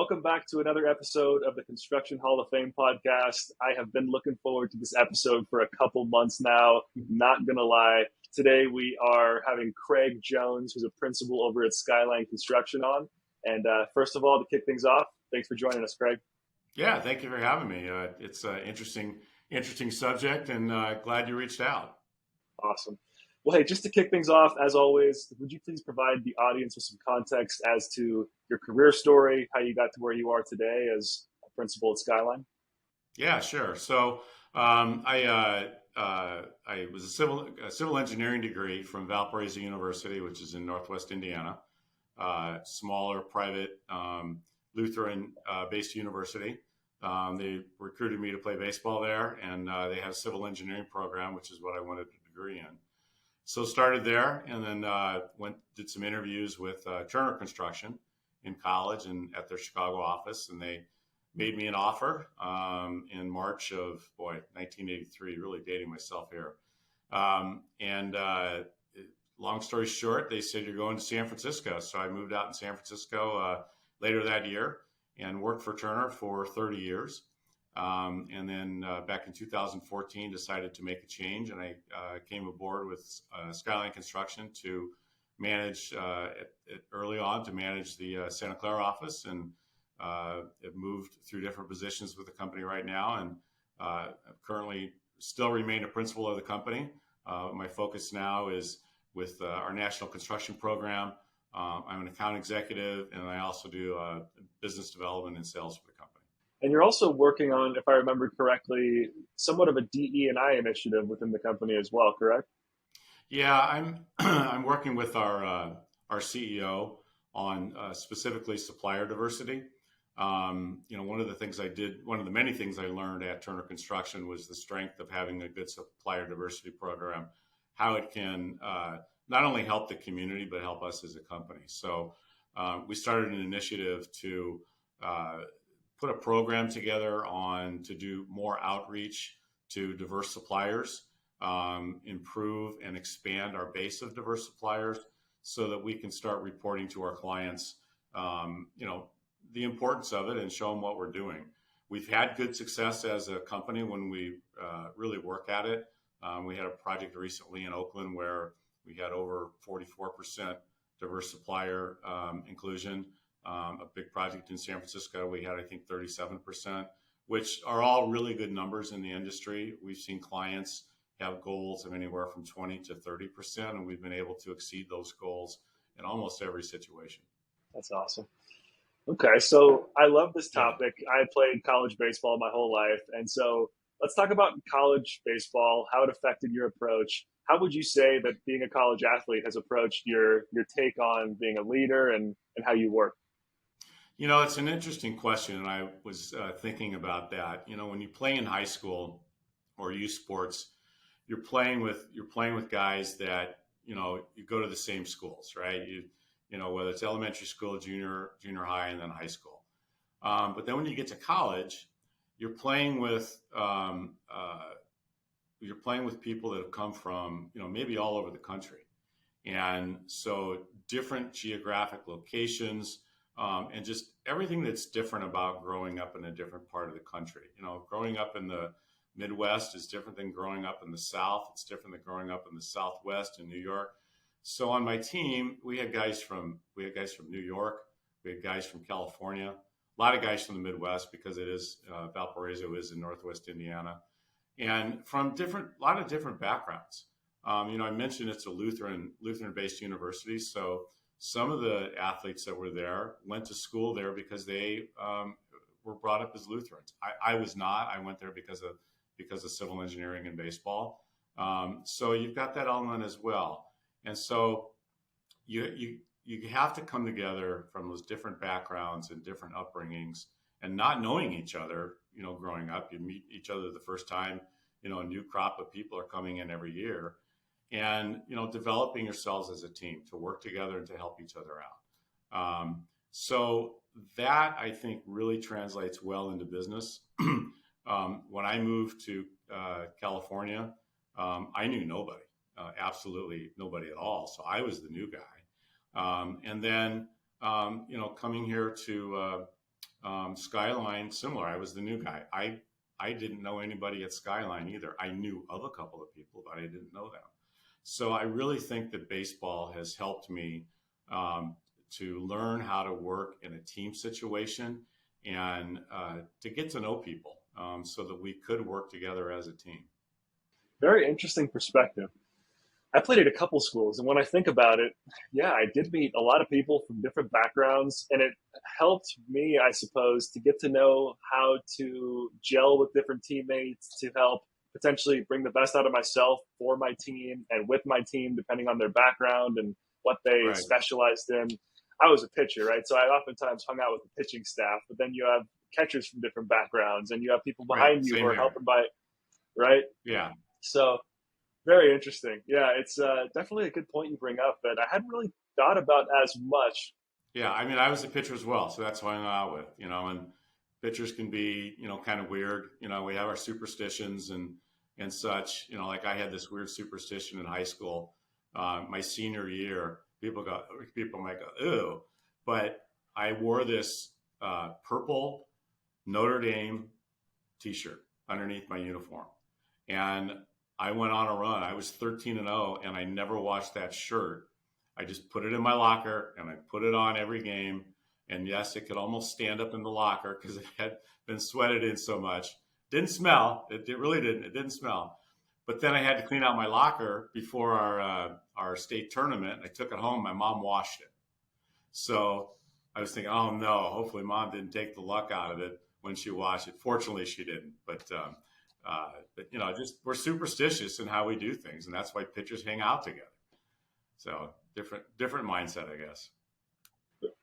welcome back to another episode of the Construction Hall of Fame podcast. I have been looking forward to this episode for a couple months now, not gonna lie. Today we are having Craig Jones, who's a principal over at Skyline Construction on. And first of all, to kick things off, thanks for joining us, Craig. Yeah, thank you for having me. It's an interesting subject, and glad you reached out. Awesome. Well, hey, just to kick things off, as always, would you please provide the audience with some context as to your career story, how you got to where you are today as a principal at Skyline? Yeah, sure. So I was a civil engineering degree from Valparaiso University, which is in Northwest Indiana, smaller private Lutheran-based university. They recruited me to play baseball there, and they had a civil engineering program, which is what I wanted a degree in. So started there, and then did some interviews with Turner Construction in college and at their Chicago office, and they made me an offer in March of 1983. Really dating myself here. Long story short, they said you're going to San Francisco. So I moved out in San Francisco later that year and worked for Turner for 30 years. And then back in 2014, decided to make a change, and I came aboard with Skyline Construction to manage early on to manage the Santa Clara office, and have moved through different positions with the company right now, and currently still remain a principal of the company. My focus now is with our national construction program. I'm an account executive, and I also do business development and sales for the company. And you're also working on, if I remember correctly, somewhat of a DE&I initiative within the company as well, correct? Yeah, I'm working with our CEO on specifically supplier diversity. One of the many things I learned at Turner Construction was the strength of having a good supplier diversity program, how it can not only help the community, but help us as a company. So we started an initiative to put a program together to do more outreach to diverse suppliers, improve and expand our base of diverse suppliers so that we can start reporting to our clients, the importance of it and show them what we're doing. We've had good success as a company when we really work at it. We had a project recently in Oakland where we had over 44% diverse supplier inclusion. A big project in San Francisco, we had, I think, 37%, which are all really good numbers in the industry. We've seen clients have goals of anywhere from 20 to 30%, and we've been able to exceed those goals in almost every situation. That's awesome. Okay, so I love this topic. I played college baseball my whole life, and so let's talk about college baseball, how it affected your approach. How would you say that being a college athlete has approached your take on being a leader and how you work? It's an interesting question, and I was thinking about that. When you play in high school or youth sports, you're playing with guys that you go to the same schools, right? Whether it's elementary school, junior high, and then high school. But then when you get to college, you're playing with people that have come from maybe all over the country, and so different geographic locations. And just everything that's different about growing up in a different part of the country. Growing up in the Midwest is different than growing up in the South. It's different than growing up in the Southwest in New York. So on my team, we had guys from New York, we had guys from California, a lot of guys from the Midwest because it is Valparaiso is in Northwest Indiana, and from a lot of different backgrounds. I mentioned it's a Lutheran-based university, so some of the athletes that were there went to school there because they were brought up as Lutherans. I was not. I went there because of civil engineering and baseball. So you've got that element as well. And so you have to come together from those different backgrounds and different upbringings, and not knowing each other. Growing up, you meet each other the first time. A new crop of people are coming in every year. And, developing yourselves as a team to work together and to help each other out. So that, I think, really translates well into business. When I moved to California, I knew nobody, absolutely nobody at all. So I was the new guy. And then, coming here to Skyline, similar. I was the new guy. I didn't know anybody at Skyline either. I knew of a couple of people, but I didn't know them. So I really think that baseball has helped me to learn how to work in a team situation and to get to know people so that we could work together as a team. Very interesting perspective. I played at a couple schools, and when I think about it, yeah, I did meet a lot of people from different backgrounds, and it helped me, I suppose, to get to know how to gel with different teammates to help potentially bring the best out of myself for my team and with my team, depending on their background and what they Right. specialized in. I was a pitcher, right? So I oftentimes hung out with the pitching staff, but then you have catchers from different backgrounds, and you have people Right. behind you who Same are here. helping by, right? Yeah. So very interesting. Yeah, it's definitely a good point you bring up that I hadn't really thought about as much. Yeah. I mean, I was a pitcher as well. So that's who I hung out with, and pitchers can be, kind of weird. We have our superstitions and such, like I had this weird superstition in high school. My senior year, people might go, ew, but I wore this purple Notre Dame t-shirt underneath my uniform. And I went on a run. I was 13-0, and I never washed that shirt. I just put it in my locker, and I put it on every game. And yes, it could almost stand up in the locker because it had been sweated in so much. Didn't smell. It really didn't. It didn't smell. But then I had to clean out my locker before our state tournament. I took it home. My mom washed it. So I was thinking, oh no, hopefully mom didn't take the luck out of it when she washed it. Fortunately, she didn't. But just we're superstitious in how we do things, and that's why pitchers hang out together. So different mindset, I guess.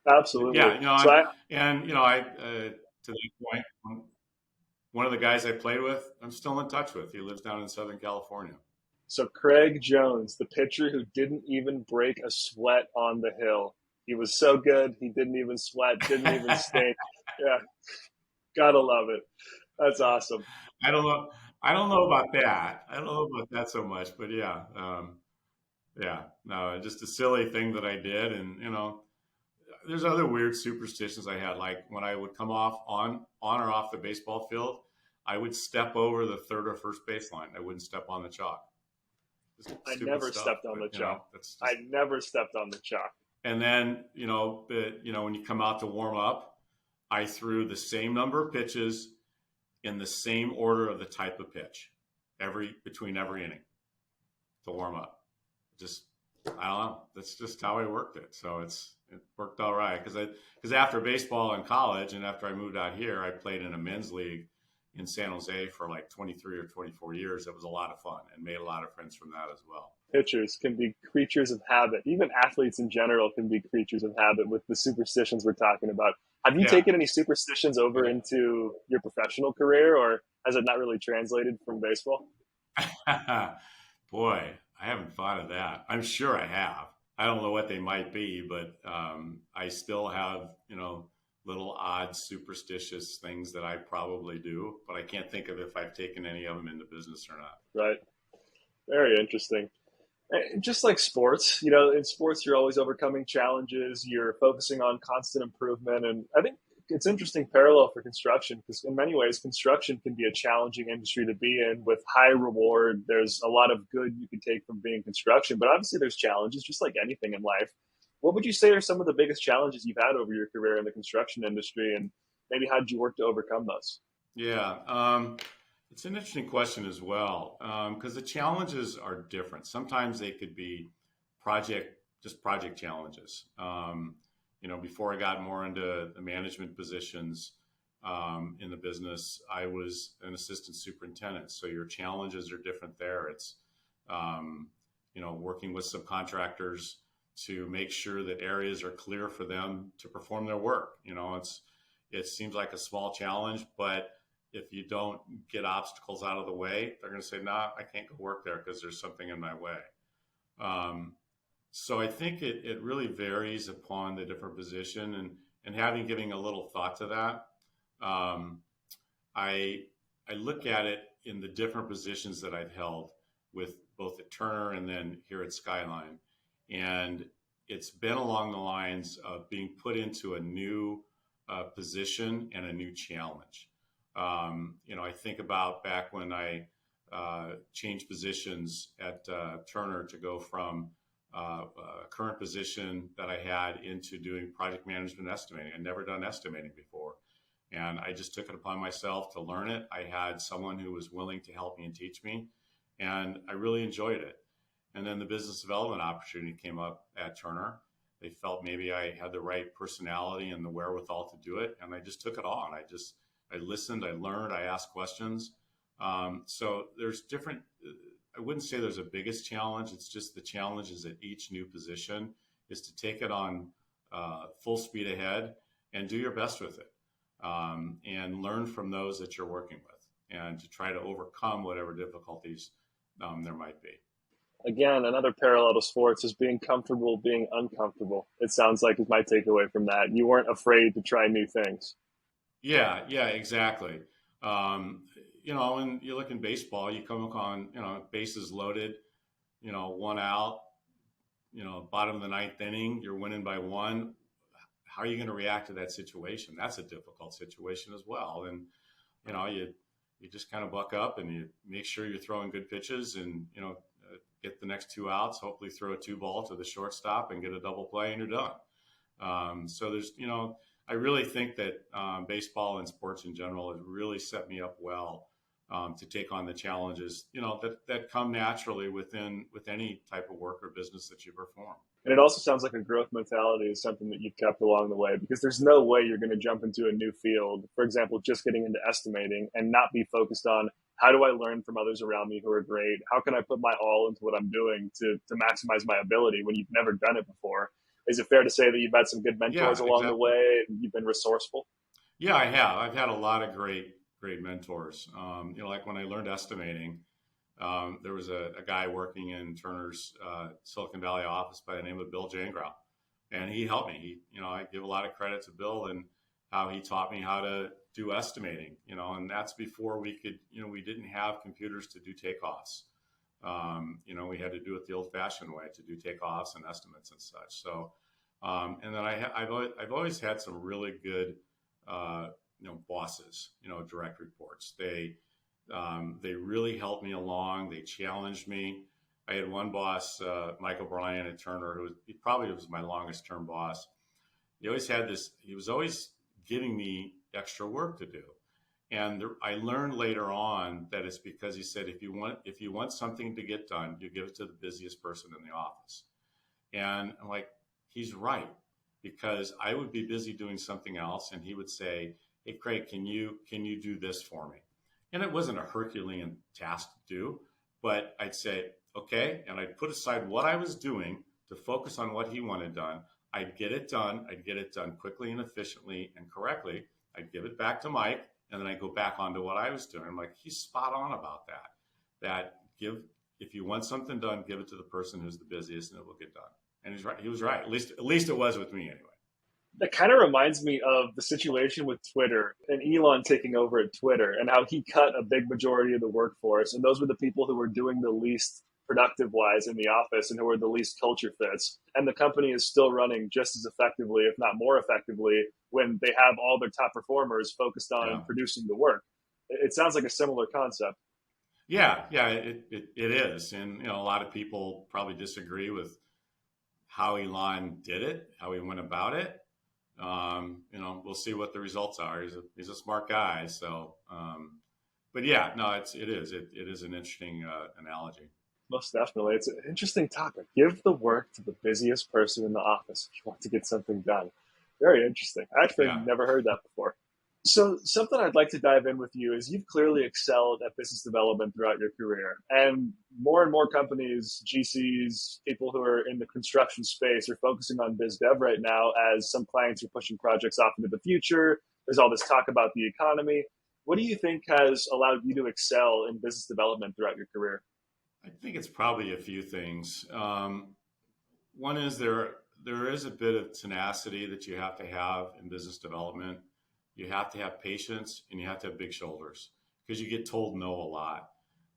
Absolutely. Yeah, So I, I to that point, one of the guys I played with, I'm still in touch with. He lives down in Southern California. so Craig Jones, the pitcher who didn't even break a sweat on the hill. He was so good, he didn't even sweat, didn't even stink. Yeah, gotta love it. That's awesome. I don't know. I don't know about that. I don't know about that so much, but yeah, no, just a silly thing that I did, and there's other weird superstitions I had. Like when I would come off on or off the baseball field, I would step over the third or first baseline. I wouldn't step on the chalk. Just I stupid never stuff, stepped on but the chalk. that's just. I never stepped on the chalk. And then when you come out to warm up, I threw the same number of pitches in the same order of the type of pitch between every inning to warm up. Just I don't know. That's just how I worked it. So it worked all right because after baseball in college and after I moved out here, I played in a men's league in San Jose for like 23 or 24 years. It was a lot of fun and made a lot of friends from that as well. Pitchers can be creatures of habit. Even athletes in general can be creatures of habit with the superstitions we're talking about. Have you taken any superstitions over into your professional career, or has it not really translated from baseball? Boy, I haven't thought of that. I'm sure I have. I don't know what they might be, but I still have, little odd superstitious things that I probably do, but I can't think of if I've taken any of them into business or not. Right. Very interesting. And just like sports, in sports, you're always overcoming challenges. You're focusing on constant improvement. And I think it's interesting parallel for construction because in many ways, construction can be a challenging industry to be in with high reward. There's a lot of good you can take from being in construction, but obviously there's challenges just like anything in life. What would you say are some of the biggest challenges you've had over your career in the construction industry, and maybe how did you work to overcome those? Yeah, it's an interesting question as well because the challenges are different. Sometimes they could be project challenges. Before I got more into the management positions in the business, I was an assistant superintendent. So your challenges are different there. It's, working with subcontractors to make sure that areas are clear for them to perform their work. It seems like a small challenge, but if you don't get obstacles out of the way, they're going to say, "Nah, I can't go work there because there's something in my way." So I think it really varies upon the different position, and giving a little thought to that, I look at it in the different positions that I've held with both at Turner and then here at Skyline, and it's been along the lines of being put into a new position and a new challenge. I think about back when I changed positions at Turner to go from a current position that I had into doing project management estimating. I'd never done estimating before. And I just took it upon myself to learn it. I had someone who was willing to help me and teach me, and I really enjoyed it. And then the business development opportunity came up at Turner. They felt maybe I had the right personality and the wherewithal to do it, and I just took it on. I listened, I learned, I asked questions. So there's different, I wouldn't say there's a biggest challenge. It's just the challenge is at each new position is to take it on full speed ahead and do your best with it. And learn from those that you're working with and to try to overcome whatever difficulties there might be. Again, another parallel to sports is being comfortable being uncomfortable. It sounds like is my takeaway from that. You weren't afraid to try new things. Yeah, exactly. When you look in baseball, you come upon, bases loaded, one out, bottom of the ninth inning, you're winning by one. How are you going to react to that situation? That's a difficult situation as well. And, you just kind of buck up and you make sure you're throwing good pitches and, get the next two outs, hopefully throw a 2-ball to the shortstop and get a double play and you're done. So there's, I really think that baseball and sports in general has really set me up well to take on the challenges, that come naturally with any type of work or business that you perform. And it also sounds like a growth mentality is something that you've kept along the way, because there's no way you're going to jump into a new field, for example, just getting into estimating and not be focused on how do I learn from others around me who are great? How can I put my all into what I'm doing to maximize my ability when you've never done it before? Is it fair to say that you've had some good mentors along the way and you've been resourceful? Yeah, I have. I've had a lot of great mentors. Like when I learned estimating, there was a guy working in Turner's Silicon Valley office by the name of Bill Jangrow, and he helped me. I give a lot of credit to Bill and how he taught me how to do estimating, and that's before we could, we didn't have computers to do takeoffs. We had to do it the old-fashioned way to do takeoffs and estimates and such. So, and then I've always had some really good, bosses, direct reports. They really helped me along. They challenged me. I had one boss, Mike O'Brien at Turner, he probably was my longest term boss. He was always giving me extra work to do. And I learned later on that it's because he said, if you want something to get done, you give it to the busiest person in the office. And I'm like, he's right, because I would be busy doing something else. And he would say, hey, Craig, can you do this for me? And it wasn't a Herculean task to do, but I'd say, okay. And I'd put aside what I was doing to focus on what he wanted done. I'd get it done. I'd get it done quickly and efficiently and correctly. I'd give it back to Mike, and then I'd go back onto what I was doing. I'm like, he's spot on about that. If you want something done, give it to the person who's the busiest and it will get done. And he's right. He was right. At least it was with me anyway. That kind of reminds me of the situation with Twitter and Elon taking over at Twitter and how he cut a big majority of the workforce. And those were the people who were doing the least productive wise in the office and who were the least culture fits. And the company is still running just as effectively, if not more effectively, when they have all their top performers focused on producing the work. It sounds like a similar concept. Yeah, it is. And, a lot of people probably disagree with how Elon did it, how he went about it. We'll see what the results are. He's a smart guy. So, but yeah, no, it is an interesting analogy. Most definitely. It's an interesting topic. Give the work to the busiest person in the office if you want to get something done. Very interesting. I actually never heard that before. So something I'd like to dive in with you is you've clearly excelled at business development throughout your career. And more companies, GCs, people who are in the construction space are focusing on biz dev right now as some clients are pushing projects off into the future. There's all this talk about the economy. What do you think has allowed you to excel in business development throughout your career? I think it's probably a few things. One is there is a bit of tenacity that you have to have in business development. You have to have patience and you have to have big shoulders because you get told no a lot.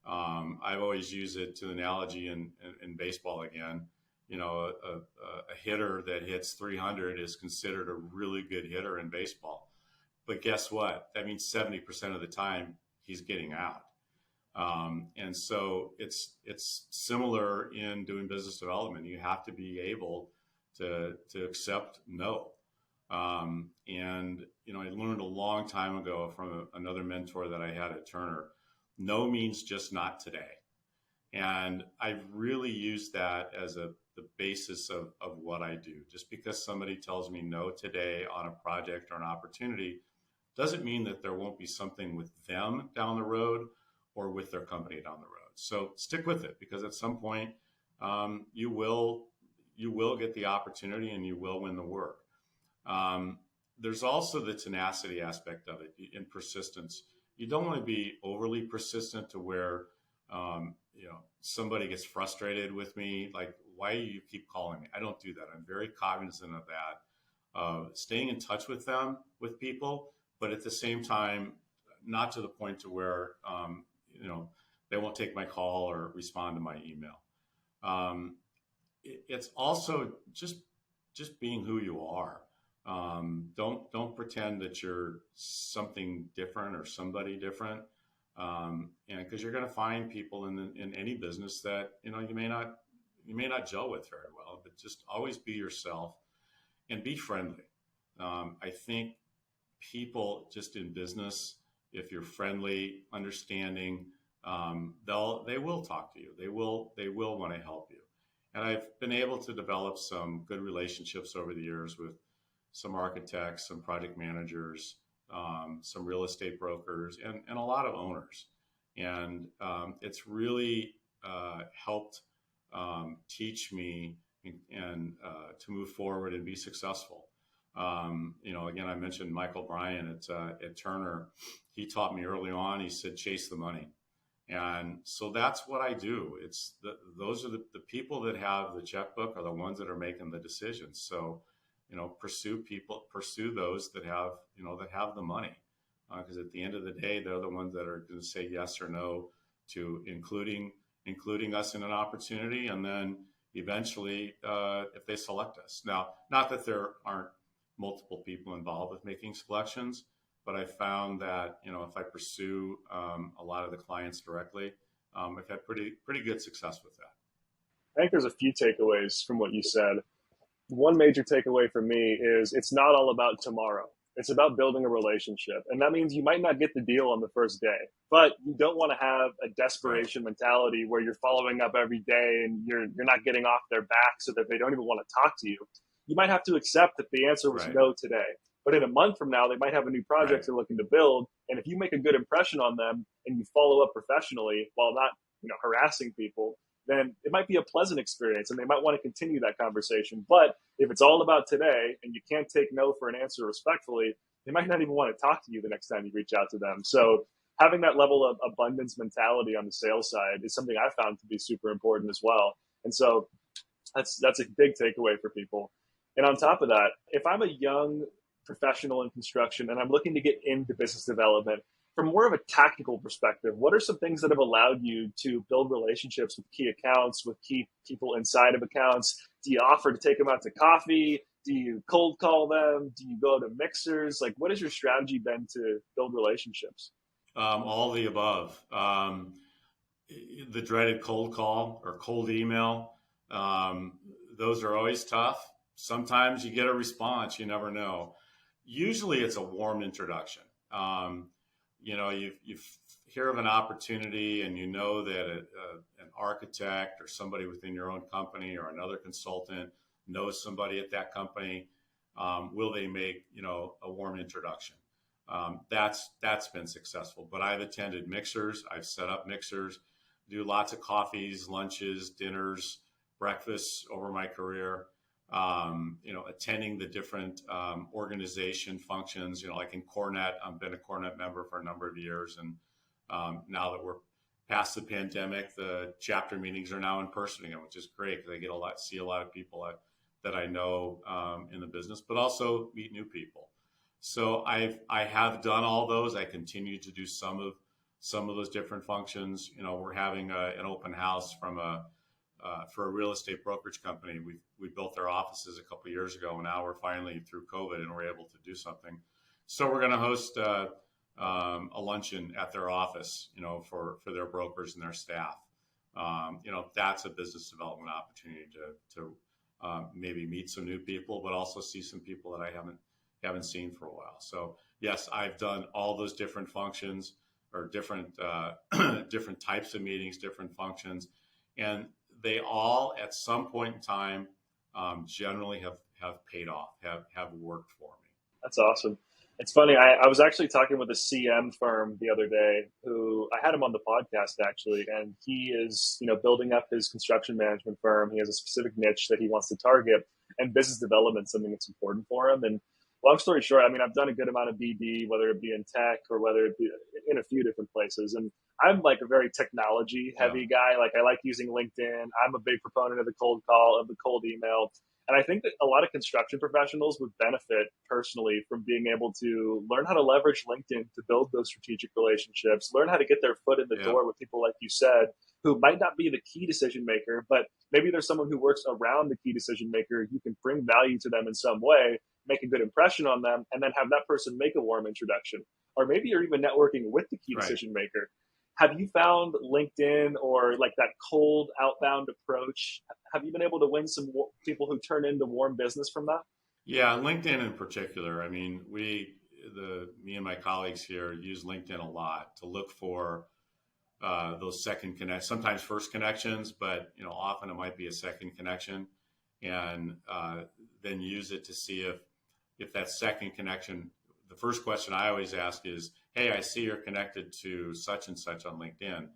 I've always used it to the analogy in baseball again. a hitter that hits 300 is considered a really good hitter in baseball. But guess what? That means 70% of the time he's getting out. And so it's similar in doing business development. You have to be able to accept no. I learned a long time ago from another mentor that I had at Turner, no means just not today. And I've really used that as the basis of what I do. Just because somebody tells me no today on a project or an opportunity doesn't mean that there won't be something with them down the road or with their company down the road. So stick with it, because at some point you will get the opportunity and you will win the work. There's also the tenacity aspect of it and persistence. You don't want to be overly persistent to where somebody gets frustrated with me, like, why do you keep calling me? I don't do that. I'm very cognizant of that, staying in touch with people, but at the same time, not to the point to where, they won't take my call or respond to my email. It's also just being who you are. Don't pretend that you're something different or somebody different. And because you're going to find people in any business that, you may not gel with very well, but just always be yourself and be friendly. I think people just in business, if you're friendly, understanding, they will talk to you. They will want to help you. And I've been able to develop some good relationships over the years with some architects, some project managers, some real estate brokers, and a lot of owners. And it's really helped teach me and to move forward and be successful. Again, I mentioned Michael Bryan at Turner. He taught me early on, he said, chase the money. And so that's what I do. Those are the people that have the checkbook are the ones that are making the decisions. So, pursue those that have the money. Because at the end of the day, they're the ones that are going to say yes or no to including us in an opportunity. And then eventually, if they select us. Now, not that there aren't multiple people involved with making selections, but I found that, if I pursue a lot of the clients directly, I've had pretty good success with that. I think there's a few takeaways from what you said. One major takeaway for me is it's not all about tomorrow. It's about building a relationship. And that means you might not get the deal on the first day, but you don't want to have a desperation mentality where you're following up every day and you're not getting off their back so that they don't even want to talk to you. You might have to accept that the answer was no today. But in a month from now, they might have a new project they're looking to build. And if you make a good impression on them and you follow up professionally while not, harassing people, then it might be a pleasant experience and they might want to continue that conversation. But if it's all about today and you can't take no for an answer respectfully, they might not even want to talk to you the next time you reach out to them. So having that level of abundance mentality on the sales side is something I found to be super important as well. And so that's a big takeaway for people. And on top of that, if I'm a young professional in construction and I'm looking to get into business development, from more of a tactical perspective, what are some things that have allowed you to build relationships with key accounts, with key people inside of accounts? Do you offer to take them out to coffee? Do you cold call them? Do you go to mixers? Like, what has your strategy been to build relationships? All of the above. The dreaded cold call or cold email, those are always tough. Sometimes you get a response, you never know. Usually it's a warm introduction. You hear of an opportunity and you know that an architect or somebody within your own company or another consultant knows somebody at that company. Will they make, a warm introduction? That's been successful. But I've attended mixers. I've set up mixers, do lots of coffees, lunches, dinners, breakfasts over my career. Attending the different organization functions, like in Cornet, I've been a Cornet member for a number of years. And now that we're past the pandemic, the chapter meetings are now in person again, which is great because I see a lot of people that I know in the business, but also meet new people. So I have done all those. I continue to do some of those different functions. We're having an open house from a for a real estate brokerage company. We built their offices a couple of years ago, and now we're finally through COVID and we're able to do something. So we're going to host a luncheon at their office, for their brokers and their staff. That's a business development opportunity to maybe meet some new people, but also see some people that I haven't seen for a while. So yes, I've done all those different functions or different different types of meetings, different functions, and they all at some point in time generally have paid off, have worked for me. That's awesome. It's funny. I was actually talking with a CM firm the other day who I had him on the podcast actually, and he is, building up his construction management firm. He has a specific niche that he wants to target, and business development is something that's important for him. And long story short, I've done a good amount of BD, whether it be in tech or whether it be in a few different places. And I'm like a very technology heavy guy. Like I like using LinkedIn. I'm a big proponent of the cold call, of the cold email. And I think that a lot of construction professionals would benefit personally from being able to learn how to leverage LinkedIn to build those strategic relationships, learn how to get their foot in the door with people, like you said, who might not be the key decision maker, but maybe there's someone who works around the key decision maker. You can bring value to them in some way, make a good impression on them, and then have that person make a warm introduction. Or maybe you're even networking with the key decision maker. Have you found LinkedIn or like that cold outbound approach? Have you been able to win some people who turn into warm business from that? Yeah, LinkedIn in particular. Me and my colleagues here use LinkedIn a lot to look for those second connections, sometimes first connections, but often it might be a second connection, and then use it to see if that second connection. The first question I always ask is, hey, I see you're connected to such and such on LinkedIn.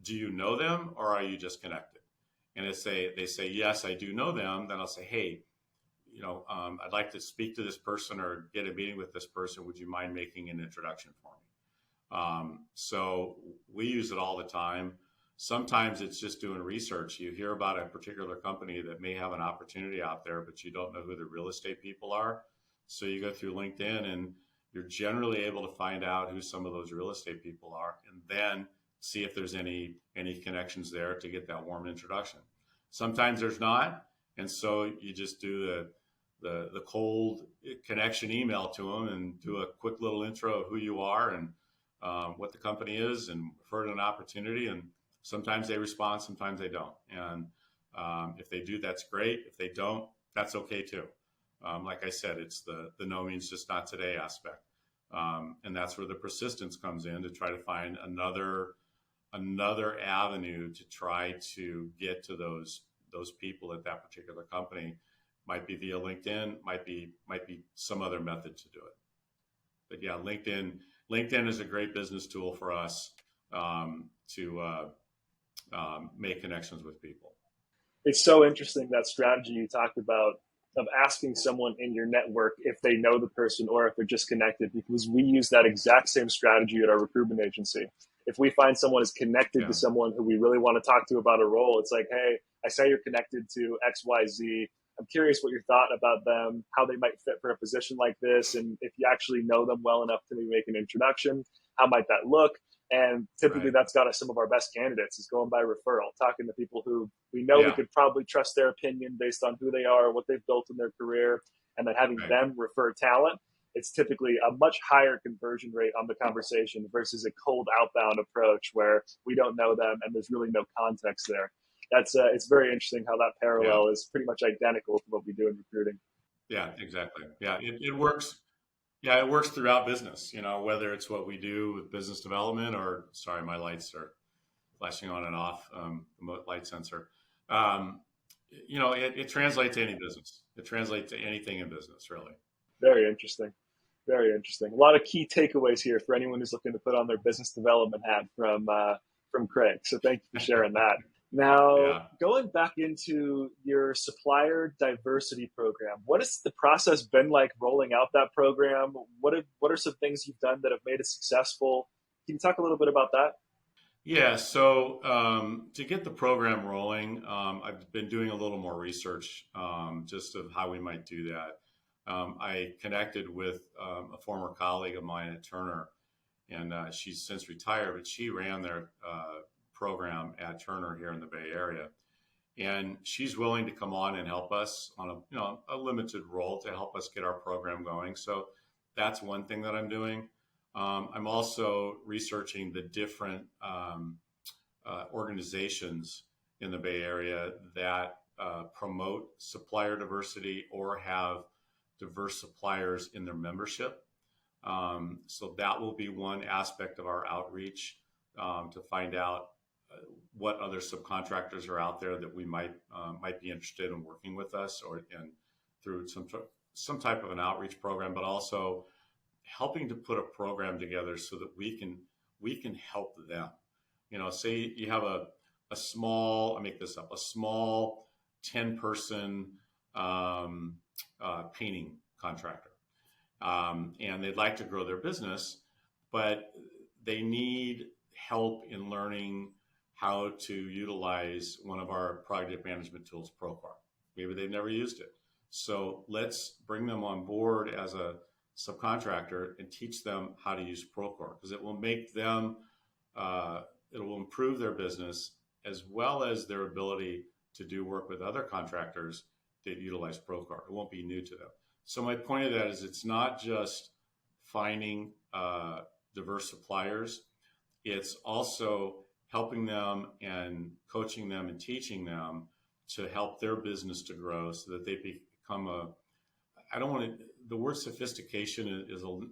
Do you know them, or are you just connected? And they say, yes, I do know them. Then I'll say, hey, I'd like to speak to this person or get a meeting with this person. Would you mind making an introduction for me? So we use it all the time. Sometimes it's just doing research. You hear about a particular company that may have an opportunity out there, but you don't know who the real estate people are. So you go through LinkedIn and you're generally able to find out who some of those real estate people are, and then see if there's any connections there to get that warm introduction. Sometimes there's not, and so you just do the cold connection email to them and do a quick little intro of who you are and what the company is, and refer to an opportunity. And sometimes they respond, sometimes they don't. And if they do, that's great. If they don't, that's okay too. Like I said, it's the no means just not today aspect. And that's where the persistence comes in, to try to find another avenue to try to get to those people at that particular company. Might be via LinkedIn, might be some other method to do it. But yeah, LinkedIn is a great business tool for us to make connections with people. It's so interesting, that strategy you talked about, of asking someone in your network if they know the person or if they're just connected, because we use that exact same strategy at our recruitment agency. If we find someone is connected to someone who we really want to talk to about a role, it's like, hey, I say you're connected to XYZ. I'm curious what your thought about them, how they might fit for a position like this, and if you actually know them well enough to maybe make an introduction, how might that look? And typically that's got us some of our best candidates, is going by referral, talking to people who we know we could probably trust their opinion based on who they are, what they've built in their career, and then having them refer talent. It's typically a much higher conversion rate on the conversation versus a cold outbound approach where we don't know them and there's really no context there. That's it's very interesting how that parallel is pretty much identical to what we do in recruiting. Yeah, exactly. Yeah, it works. Yeah, it works throughout business, whether it's what we do with business development or, sorry, my lights are flashing on and off, remote light sensor. It translates to any business. It translates to anything in business, really. Very interesting. Very interesting. A lot of key takeaways here for anyone who's looking to put on their business development hat from Craig. So thank you for sharing that. Now, going back into your supplier diversity program, what has the process been like rolling out that program? What are some things you've done that have made it successful? Can you talk a little bit about that? Yeah, so to get the program rolling, I've been doing a little more research just of how we might do that. I connected with a former colleague of mine at Turner, and she's since retired, but she ran their program at Turner here in the Bay Area. and she's willing to come on and help us on a limited role to help us get our program going. So that's one thing that I'm doing. I'm also researching the different organizations in the Bay Area that promote supplier diversity or have diverse suppliers in their membership. So that will be one aspect of our outreach, to find out what other subcontractors are out there that we might be interested in working with us, or through some type of an outreach program, but also helping to put a program together so that we can help them. Say you have a small, I make this up, a small 10-person painting contractor, and they'd like to grow their business, but they need help in learning how to utilize one of our project management tools, Procore. Maybe they've never used it. So let's bring them on board as a subcontractor and teach them how to use Procore, because it will make them, it will improve their business as well as their ability to do work with other contractors that utilize Procore. It won't be new to them. So my point of that is, it's not just finding diverse suppliers. It's also helping them and coaching them and teaching them to help their business to grow, so that they become the word sophistication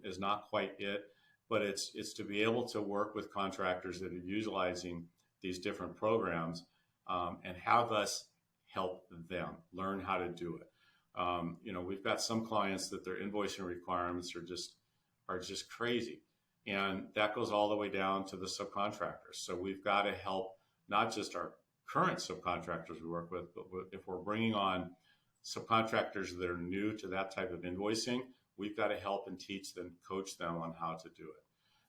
is not quite it, but it's to be able to work with contractors that are utilizing these different programs, and have us help them learn how to do it. We've got some clients that their invoicing requirements are just crazy. And that goes all the way down to the subcontractors. So we've got to help not just our current subcontractors we work with, but if we're bringing on subcontractors that are new to that type of invoicing, we've got to help and teach them, coach them on how to do it.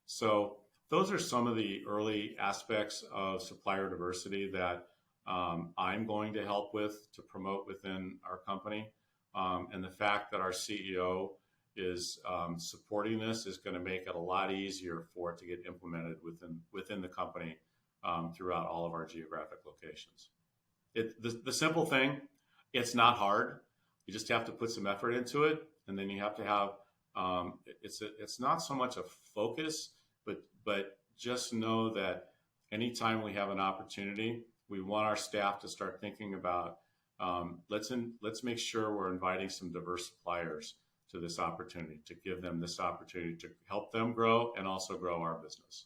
So those are some of the early aspects of supplier diversity that I'm going to help with to promote within our company. And the fact that our CEO is supporting this is going to make it a lot easier for it to get implemented within the company throughout all of our geographic locations. The simple thing, it's not hard. You just have to put some effort into it, and then you have to have it's not so much a focus, but just know that anytime we have an opportunity, we want our staff to start thinking about let's make sure we're inviting some diverse suppliers to this opportunity, to give them this opportunity to help them grow and also grow our business.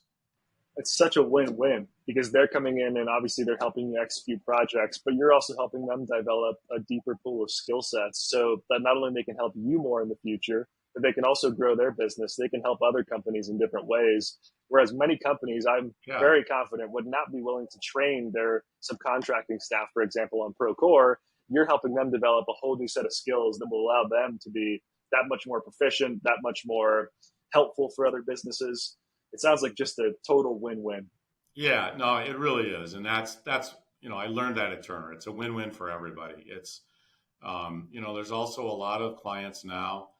It's such a win-win, because they're coming in and obviously they're helping you execute projects, but you're also helping them develop a deeper pool of skill sets, so that not only they can help you more in the future, but they can also grow their business. They can help other companies in different ways. Whereas many companies, I'm very confident, would not be willing to train their subcontracting staff, for example, on Procore. You're helping them develop a whole new set of skills that will allow them to be that much more proficient, that much more helpful for other businesses. It sounds like just a total win-win. Yeah, no, it really is. And that's, I learned that at Turner. It's a win-win for everybody. It's, there's also a lot of clients now.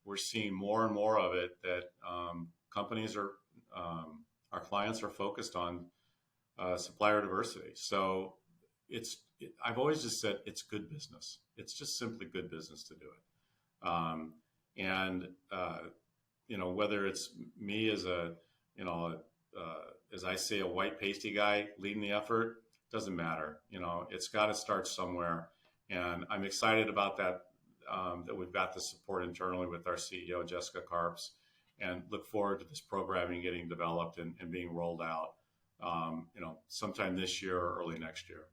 We're seeing more and more of it that companies our clients are focused on supplier diversity. So I've always just said it's good business. It's just simply good business to do it. Whether it's me as as I say, a white pasty guy leading the effort, doesn't matter. It's got to start somewhere. And I'm excited about that, that we've got the support internally with our CEO, Jessica Karps, and look forward to this programming getting developed and being rolled out, sometime this year or early next year.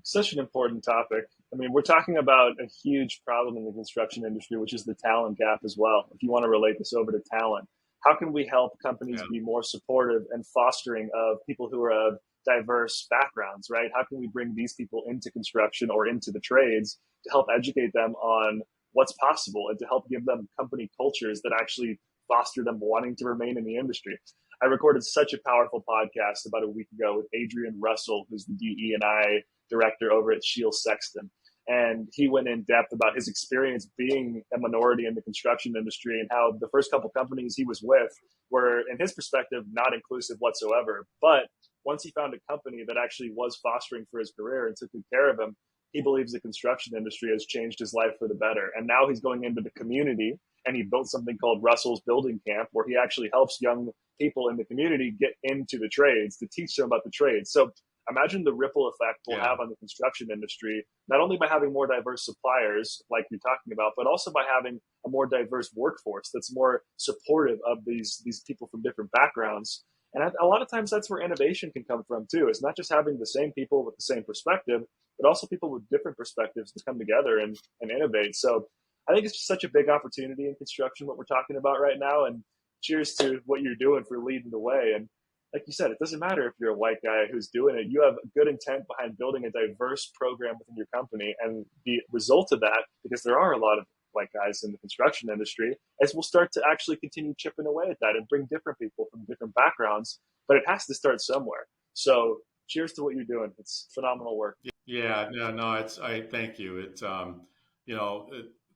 Such an important topic. I mean, we're talking about a huge problem in the construction industry, which is the talent gap as well. If you want to relate this over to talent, how can we help companies be more supportive and fostering of people who are of diverse backgrounds, right? How can we bring these people into construction or into the trades to help educate them on what's possible and to help give them company cultures that actually foster them wanting to remain in the industry? I recorded such a powerful podcast about a week ago with Adrian Russell, who's the DE&I director over at Shield Sexton. And he went in depth about his experience being a minority in the construction industry and how the first couple companies he was with were, in his perspective, not inclusive whatsoever. But once he found a company that actually was fostering for his career and took good care of him, he believes the construction industry has changed his life for the better. And now he's going into the community, and he built something called Russell's Building Camp, where he actually helps young people in the community get into the trades, to teach them about the trades. So imagine the ripple effect we'll Yeah. have on the construction industry, not only by having more diverse suppliers like you're talking about, but also by having a more diverse workforce that's more supportive of these people from different backgrounds. And a lot of times that's where innovation can come from too. It's not just having the same people with the same perspective, but also people with different perspectives to come together and innovate. So I think it's just such a big opportunity in construction, what we're talking about right now. And cheers to what you're doing for leading the way. And like you said, it doesn't matter if you're a white guy who's doing it. You have good intent behind building a diverse program within your company. And the result of that, because there are a lot of white guys in the construction industry, is we'll start to actually continue chipping away at that and bring different people from different backgrounds. But it has to start somewhere. So cheers to what you're doing. It's phenomenal work. Yeah, no, I thank you. It's, a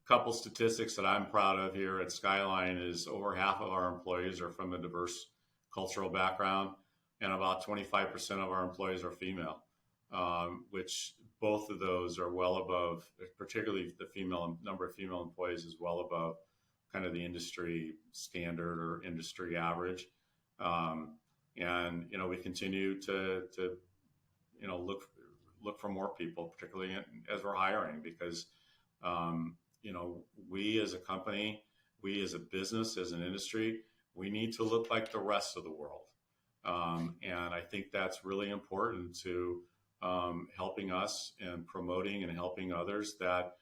couple statistics that I'm proud of here at Skyline is over half of our employees are from a diverse cultural background, and about 25% of our employees are female, which both of those are well above, particularly the number of female employees is well above kind of the industry standard or industry average. And we continue to look for more people, particularly as we're hiring, because we as a company, we as a business, as an industry, we need to look like the rest of the world. And I think that's really important to helping us and promoting and helping others that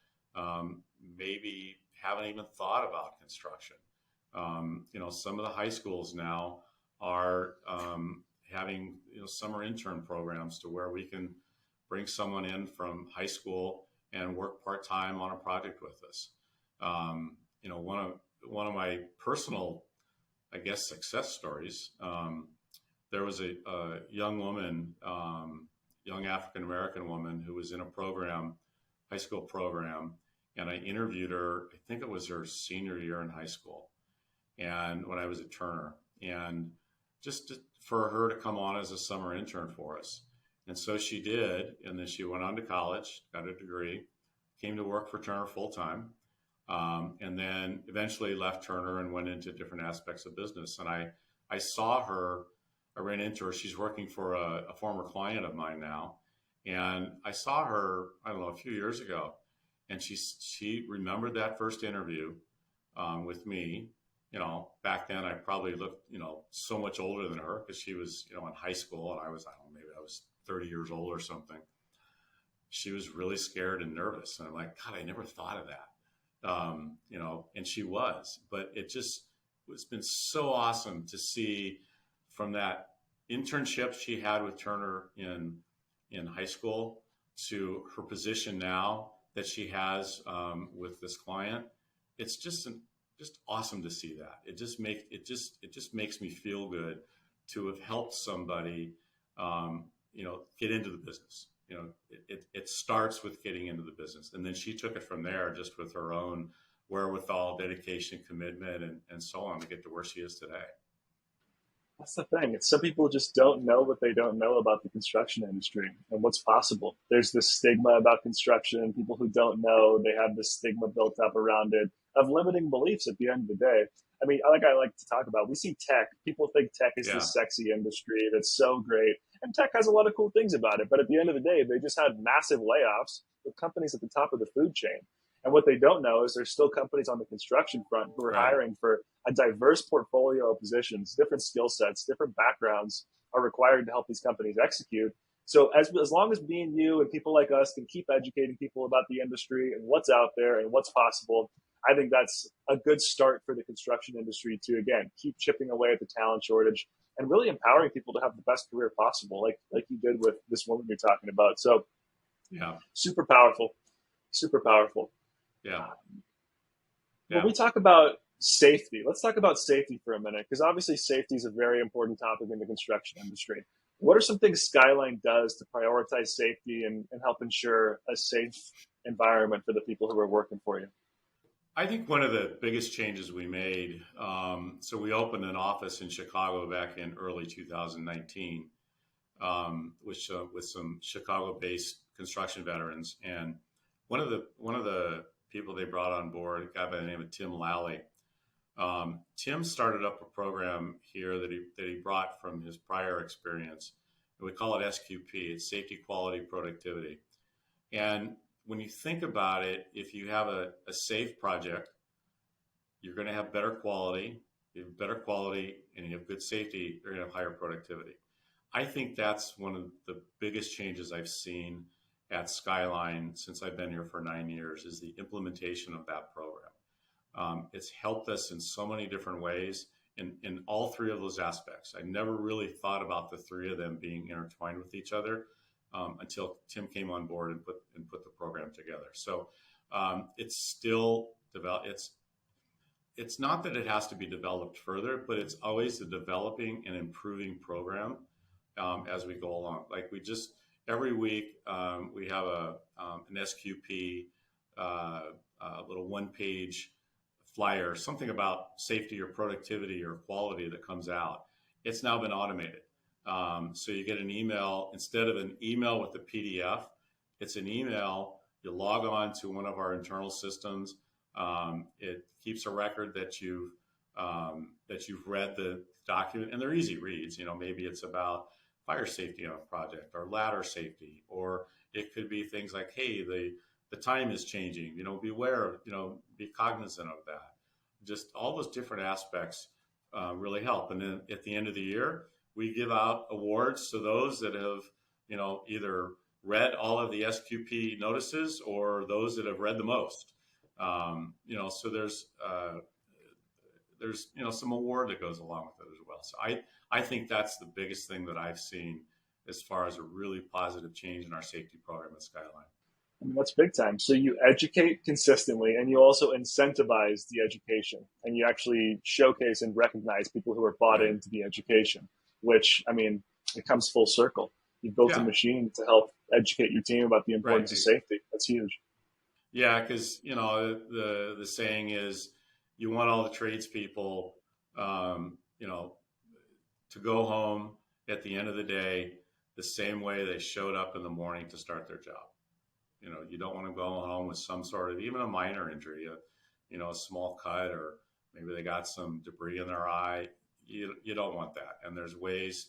maybe haven't even thought about construction. Some of the high schools now are having summer intern programs to where we can bring someone in from high school and work part-time on a project with us. One of my personal, I guess, success stories, there was a young woman, young African-American woman who was in a program, high school program, and I interviewed her, I think it was her senior year in high school, and when I was at Turner, and for her to come on as a summer intern for us. And so she did, and then she went on to college, got a degree, came to work for Turner full-time, and then eventually left Turner and went into different aspects of business. And I saw her, I ran into her, she's working for a former client of mine now, and I saw her, I don't know, a few years ago, and she remembered that first interview with me. Back then I probably looked, so much older than her because she was, in high school, and I don't know, maybe I was 30 years old or something. She was really scared and nervous. And I'm like, God, I never thought of that. And she was, but it's been so awesome to see from that internship she had with Turner in high school to her position now that she has with this client. It's just awesome to see that. It just makes me feel good to have helped somebody, get into the business. It starts with getting into the business, and then she took it from there, just with her own wherewithal, dedication, commitment, and so on, to get to where she is today. That's the thing. Some people just don't know what they don't know about the construction industry and what's possible. There's this stigma about construction. People who don't know, they have this stigma built up around it of limiting beliefs at the end of the day. I mean, like I like to talk about, we see tech. People think tech is this sexy industry that's so great. And tech has a lot of cool things about it. But at the end of the day, they just had massive layoffs with companies at the top of the food chain. And what they don't know is there's still companies on the construction front who are hiring for a diverse portfolio of positions, different skill sets, different backgrounds are required to help these companies execute. So as long as me and you and people like us can keep educating people about the industry and what's out there and what's possible, I think that's a good start for the construction industry to, again, keep chipping away at the talent shortage and really empowering people to have the best career possible, like you did with this woman you're talking about. So super powerful, super powerful. When we talk about safety, let's talk about safety for a minute, because obviously safety is a very important topic in the construction industry. What are some things Skyline does to prioritize safety and help ensure a safe environment for the people who are working for you? I think one of the biggest changes we made, so we opened an office in Chicago back in early 2019, with some Chicago-based construction veterans, and one of the people they brought on board, a guy by the name of Tim Lally. Tim started up a program here that he brought from his prior experience. We call it SQP. It's Safety, Quality, Productivity. And when you think about it, if you have a safe project, you're going to have better quality. You have better quality and you have good safety, you're going to have higher productivity. I think that's one of the biggest changes I've seen at Skyline since I've been here for 9 years is the implementation of that program. It's helped us in so many different ways in all three of those aspects. I never really thought about the three of them being intertwined with each other until Tim came on board and put the program together. So it's still it's not that it has to be developed further, but it's always a developing and improving program as we go along. Like every week we have an SQP, a little one-page flyer, something about safety or productivity or quality that comes out. It's now been automated. So you get an email, instead of an email with a PDF, it's an email. You log on to one of our internal systems. It keeps a record that you've read the document, and they're easy reads. Maybe it's about fire safety on a project or ladder safety, or it could be things like, hey, the time is changing. Be aware of, be cognizant of that. Just all those different aspects really help. And then at the end of the year, we give out awards to those that have, either read all of the SQP notices or those that have read the most. So there's some award that goes along with it as well. So I think that's the biggest thing that I've seen as far as a really positive change in our safety program at Skyline. I mean, that's big time. So you educate consistently and you also incentivize the education and you actually showcase and recognize people who are bought into the education, which, I mean, it comes full circle. You built a machine to help educate your team about the importance of safety. That's huge. Yeah, because, the saying is you want all the tradespeople, to go home at the end of the day the same way they showed up in the morning to start their job. You don't want to go home with some sort of, even a minor injury, a small cut, or maybe they got some debris in their eye. You don't want that. And there's ways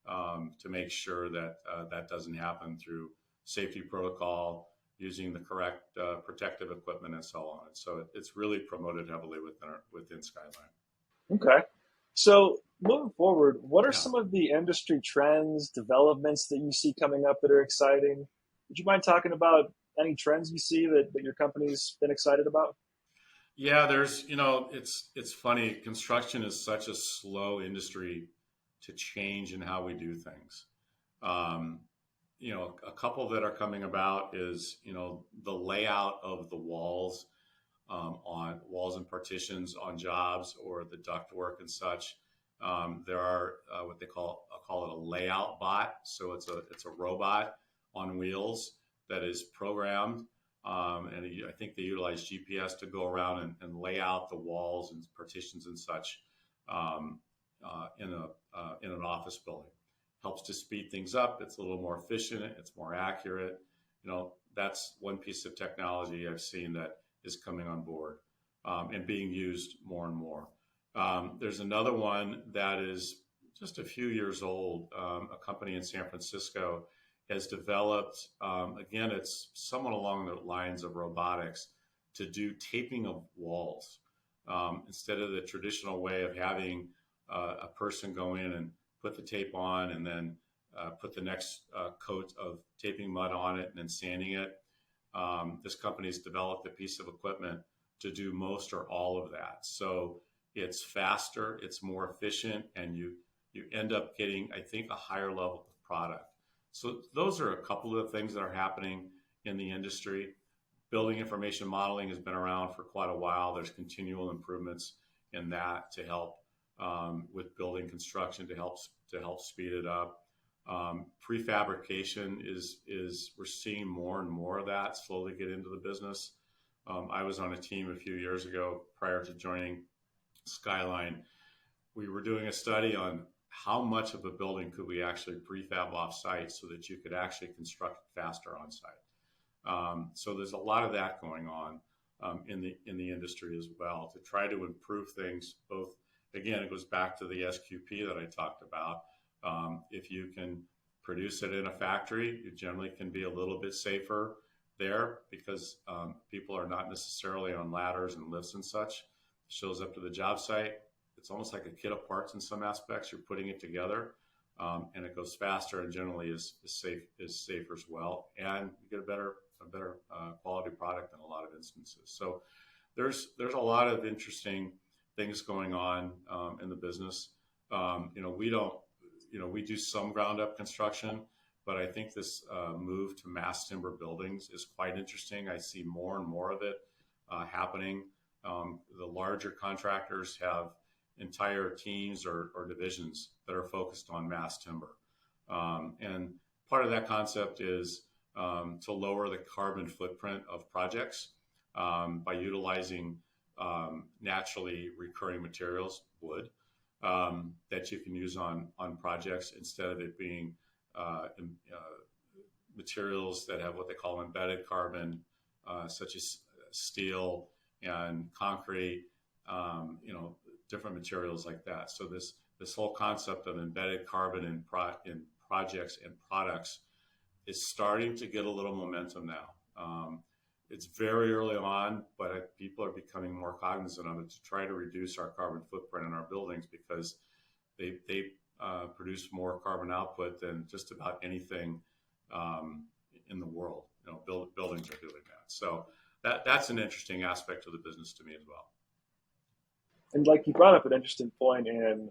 to make sure that that doesn't happen through safety protocol, using the correct protective equipment and so on. And so it's really promoted heavily within Skyline. Okay. So moving forward, what are some of the industry trends, developments that you see coming up that are exciting? Would you mind talking about any trends you see that your company's been excited about? Yeah, there's, it's funny. Construction is such a slow industry to change in how we do things. A couple that are coming about is, the layout of the walls on walls and partitions on jobs or the ductwork and such. There are what I'll call it a layout bot. So it's a robot on wheels that is programmed. And I think they utilize GPS to go around and lay out the walls and partitions and such in an office building. Helps to speed things up. It's a little more efficient. It's more accurate. That's one piece of technology I've seen that is coming on board and being used more and more. There's another one that is just a few years old. A company in San Francisco has developed, again, it's somewhat along the lines of robotics, to do taping of walls. Instead of the traditional way of having a person go in and put the tape on and then put the next coat of taping mud on it and then sanding it. This company's developed a piece of equipment to do most or all of that. So it's faster, it's more efficient, and you end up getting, I think, a higher level of product. So those are a couple of the things that are happening in the industry. Building information modeling has been around for quite a while. There's continual improvements in that to help with building construction to help speed it up. Prefabrication is we're seeing more and more of that slowly get into the business. I was on a team a few years ago prior to joining Skyline. We were doing a study on how much of a building could we actually prefab off-site so that you could actually construct faster on-site. So there's a lot of that going on in the industry as well to try to improve things. Both, again, it goes back to the SQP that I talked about. If you can produce it in a factory, you generally can be a little bit safer there because people are not necessarily on ladders and lifts and such. Shows up to the job site. It's almost like a kit of parts in some aspects. You're putting it together, and it goes faster and generally is safer as well. And you get a better quality product in a lot of instances. So there's a lot of interesting things going on in the business. We do some ground up construction, but I think this move to mass timber buildings is quite interesting. I see more and more of it happening. The larger contractors have entire teams or divisions that are focused on mass timber. And part of that concept is to lower the carbon footprint of projects by utilizing naturally recurring materials, wood, that you can use on projects instead of it being materials that have what they call embedded carbon, such as steel and concrete, different materials like that. So this whole concept of embedded carbon in projects and products is starting to get a little momentum now. It's very early on, but people are becoming more cognizant of it to try to reduce our carbon footprint in our buildings because they produce more carbon output than just about anything in the world. Buildings are doing that. So that's an interesting aspect of the business to me as well. And like you brought up an interesting point in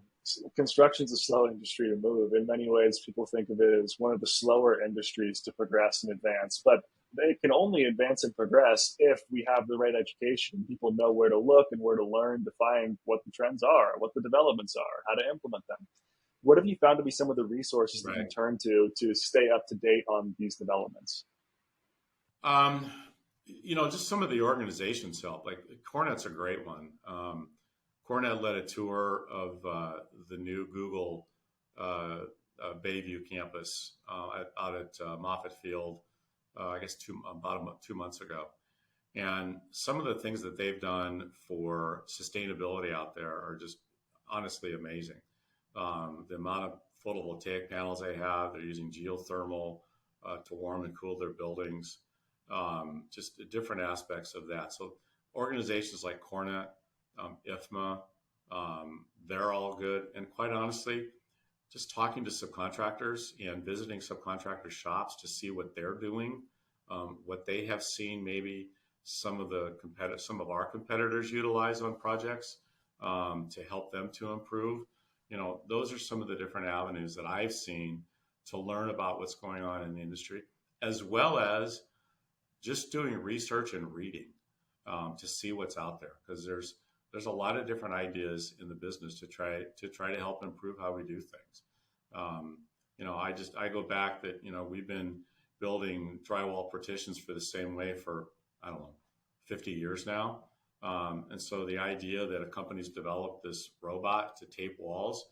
construction's a slow industry to move. In many ways, people think of it as one of the slower industries to progress and advance, but they can only advance and progress if we have the right education. People know where to look and where to learn to find what the trends are, what the developments are, how to implement them. What have you found to be some of the resources that you turn to stay up to date on these developments? Just some of the organizations help. Like Cornet's a great one. Cornet led a tour of the new Google Bayview campus out at Moffett Field, I guess about 2 months ago. And some of the things that they've done for sustainability out there are just honestly amazing. The amount of photovoltaic panels they have, they're using geothermal to warm and cool their buildings, just different aspects of that. So organizations like Cornet, IFMA, they're all good. And quite honestly, just talking to subcontractors and visiting subcontractor shops to see what they're doing, what they have seen maybe some of our competitors utilize on projects to help them to improve. Those are some of the different avenues that I've seen to learn about what's going on in the industry, as well as just doing research and reading to see what's out there, because there's a lot of different ideas in the business to try to help improve how we do things. I go back that, we've been building drywall partitions for the same way for, 50 years now. And so the idea that a company's developed this robot to tape walls,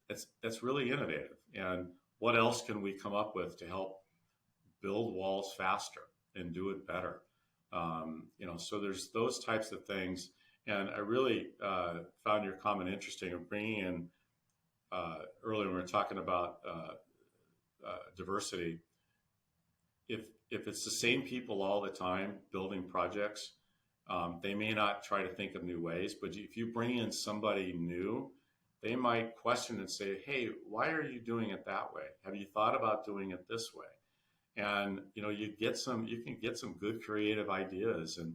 that's really innovative. And what else can we come up with to help build walls faster and do it better? So there's those types of things. And I really found your comment interesting of bringing in, earlier when we were talking about diversity. If it's the same people all the time building projects, they may not try to think of new ways, but if you bring in somebody new, they might question and say, hey, why are you doing it that way? Have you thought about doing it this way? And, you can get some good creative ideas, and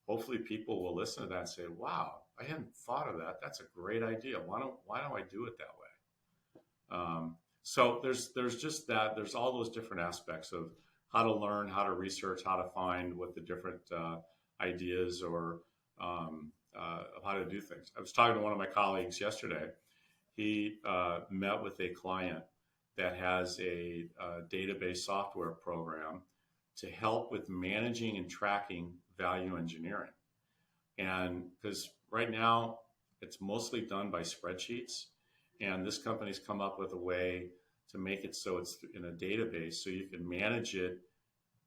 hopefully people will listen to that and say, wow, I hadn't thought of that. That's a great idea. Why don't I do it that way? So there's just that. There's all those different aspects of how to learn, how to research, how to find what the different ideas or of how to do things. I was talking to one of my colleagues yesterday. He met with a client that has a database software program to help with managing and tracking value engineering. And because right now it's mostly done by spreadsheets, And this company's come up with a way to make it so it's in a database so you can manage it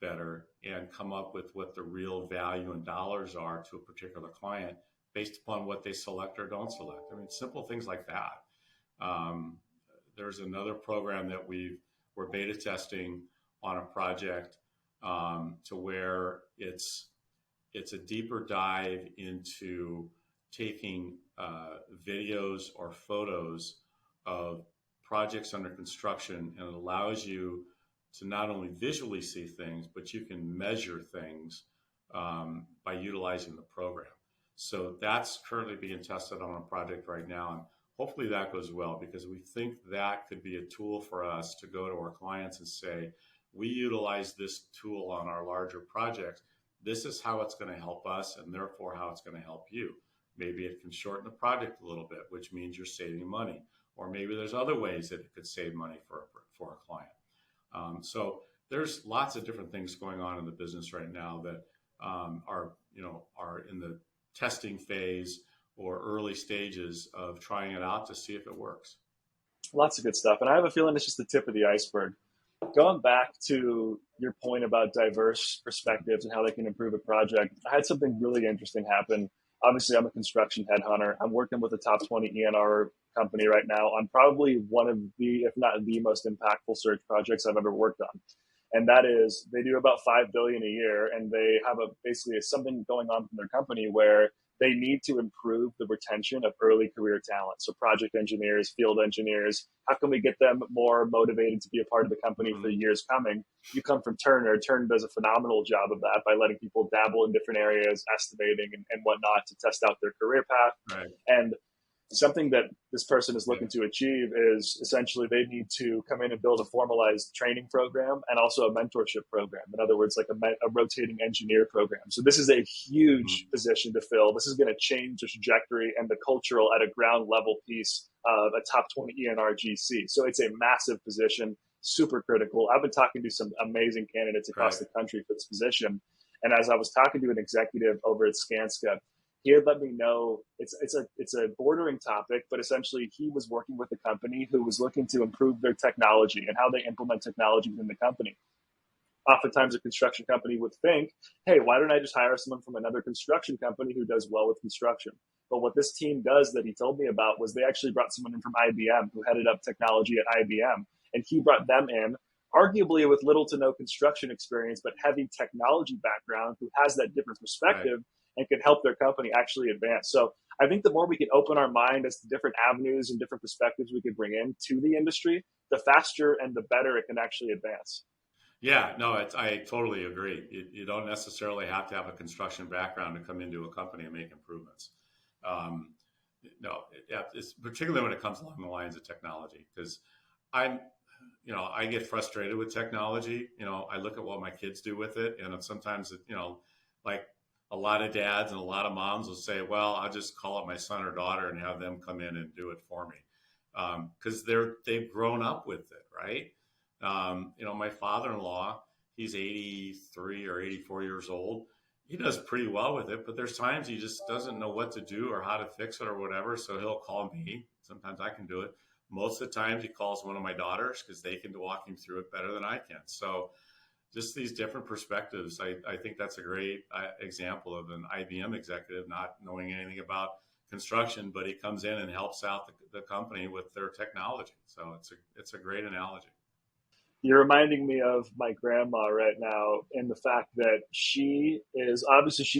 better and come up with what the real value in dollars are to a particular client based upon what they select or don't select. I mean, simple things like that. There's another program that we're beta testing on a project to where it's a deeper dive into taking videos or photos of projects under construction, and it allows you to not only visually see things, but you can measure things by utilizing the program. So that's currently being tested on a project right now, and hopefully that goes well, because we think that could be a tool for us to go to our clients and say, we utilize this tool on our larger projects. This is how it's going to help us, and therefore how it's going to help you. Maybe it can shorten the project a little bit, which means you're saving money. Or maybe there's other ways that it could save money for a client. So there's lots of different things going on in the business right now that are in the testing phase or early stages of trying it out to see if it works. Lots of good stuff. And I have a feeling it's just the tip of the iceberg. Going back to your point about diverse perspectives and how they can improve a project, I had something really interesting happen. Obviously, I'm a construction headhunter. I'm working with a top 20 E&R company right now on probably one of the, if not the most impactful search projects I've ever worked on. And that is, they do about $5 billion a year, and they have basically something going on from their company where they need to improve the retention of early career talent. So project engineers, field engineers, how can we get them more motivated to be a part of the company for years coming? You come from Turner. Turner does a phenomenal job of that by letting people dabble in different areas, estimating and whatnot to test out their career path. Right. And something that this person is looking to achieve is essentially they need to come in and build a formalized training program and also a mentorship program. In other words, like a rotating engineer program. So this is a huge position to fill. This is going to change the trajectory and the cultural at a ground level piece of a top 20 E&R GC. So it's a massive position, super critical. I've been talking to some amazing candidates across the country for this position. And as I was talking to an executive over at Skanska, he had let me know it's a bordering topic, but essentially he was working with a company who was looking to improve their technology and how they implement technology within the company. Oftentimes a construction company would think, hey, why don't I just hire someone from another construction company who does well with construction? But what this team does that he told me about was they actually brought someone in from IBM who headed up technology at IBM. And he brought them in, arguably with little to no construction experience, but heavy technology background, who has that different perspective and can help their company actually advance. So I think the more we can open our mind as to different avenues and different perspectives we could bring in to the industry, the faster and the better it can actually advance. Yeah, no, I totally agree. You don't necessarily have to have a construction background to come into a company and make improvements. It's particularly when it comes along the lines of technology, because I get frustrated with technology. I look at what my kids do with it, and sometimes, like a lot of dads and a lot of moms will say, well, I'll just call up my son or daughter and have them come in and do it for me. Because they've grown up with it, right? My father-in-law, he's 83 or 84 years old. He does pretty well with it, but there's times he just doesn't know what to do or how to fix it or whatever. So he'll call me. Sometimes I can do it. Most of the times he calls one of my daughters because they can walk him through it better than I can. So just these different perspectives. I think that's a great example of an IBM executive not knowing anything about construction, but he comes in and helps out the company with their technology. So it's a great analogy. You're reminding me of my grandma right now, in the fact that she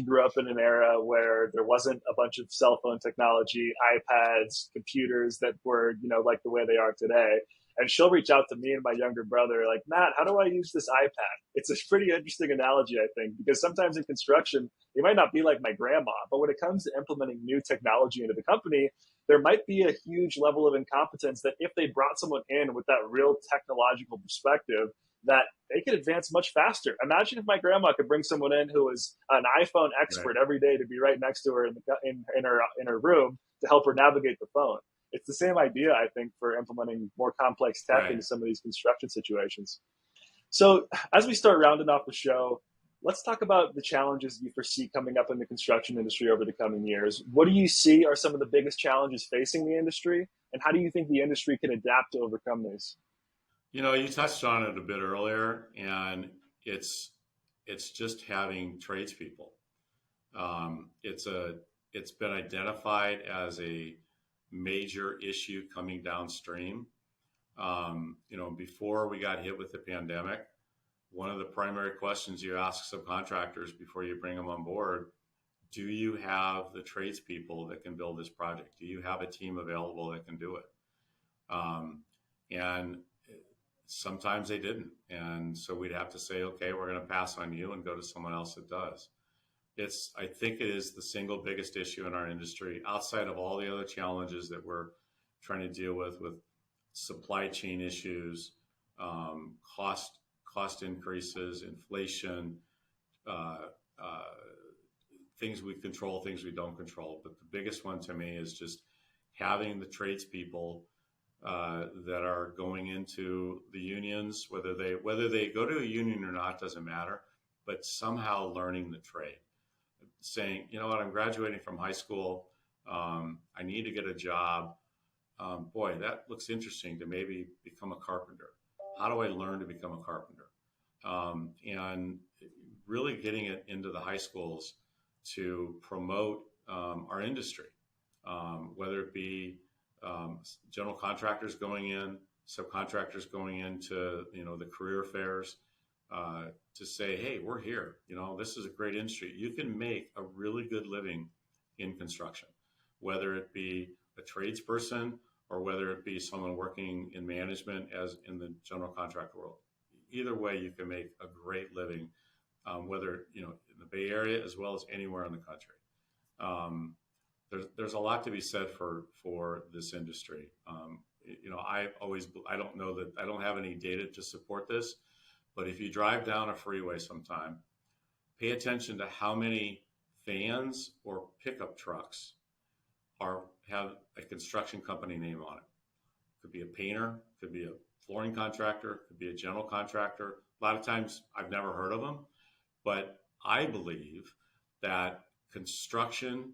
grew up in an era where there wasn't a bunch of cell phone technology, iPads, computers that were, like the way they are today. And she'll reach out to me and my younger brother, like, Matt, how do I use this iPad? It's a pretty interesting analogy, I think, because sometimes in construction, you might not be like my grandma, but when it comes to implementing new technology into the company, there might be a huge level of incompetence that if they brought someone in with that real technological perspective, that they could advance much faster. Imagine if my grandma could bring someone in who was an iPhone expert every day to be right next to her in her room to help her navigate the phone. It's the same idea, I think, for implementing more complex tech into some of these construction situations. So as we start rounding off the show, Let's talk about the challenges you foresee coming up in the construction industry over the coming years. What do you see are some of the biggest challenges facing the industry, and how do you think the industry can adapt to overcome these? You touched on it a bit earlier, and it's it's just having tradespeople. It's been identified as a major issue coming downstream. Before we got hit with the pandemic, one of the primary questions you ask subcontractors before you bring them on board: do you have the tradespeople that can build this project? Do you have a team available that can do it? And sometimes they didn't. And so we'd have to say, okay, we're going to pass on you and go to someone else that does. I think it is the single biggest issue in our industry, outside of all the other challenges that we're trying to deal with supply chain issues, cost increases, inflation, uh, uh, things we control, things we don't control. But the biggest one to me is just having the tradespeople that are going into the unions, whether they go to a union or not, doesn't matter, but somehow learning the trade, saying, you know what, I'm graduating from high school, I need to get a job. Boy, that looks interesting to maybe become a carpenter. How do I learn to become a carpenter? And really getting it into the high schools to promote our industry, whether it be general contractors going in, subcontractors going into the career fairs, to say, hey, we're here. This is a great industry. You can make a really good living in construction, whether it be a tradesperson or whether it be someone working in management as in the general contractor world. Either way, you can make a great living, whether in the Bay Area as well as anywhere in the country. There's a lot to be said for this industry. I don't know that I don't have any data to support this, but if you drive down a freeway sometime, pay attention to how many vans or pickup trucks have a construction company name on it. Could be a painter, could be a flooring contractor, could be a general contractor. A lot of times I've never heard of them, but I believe that construction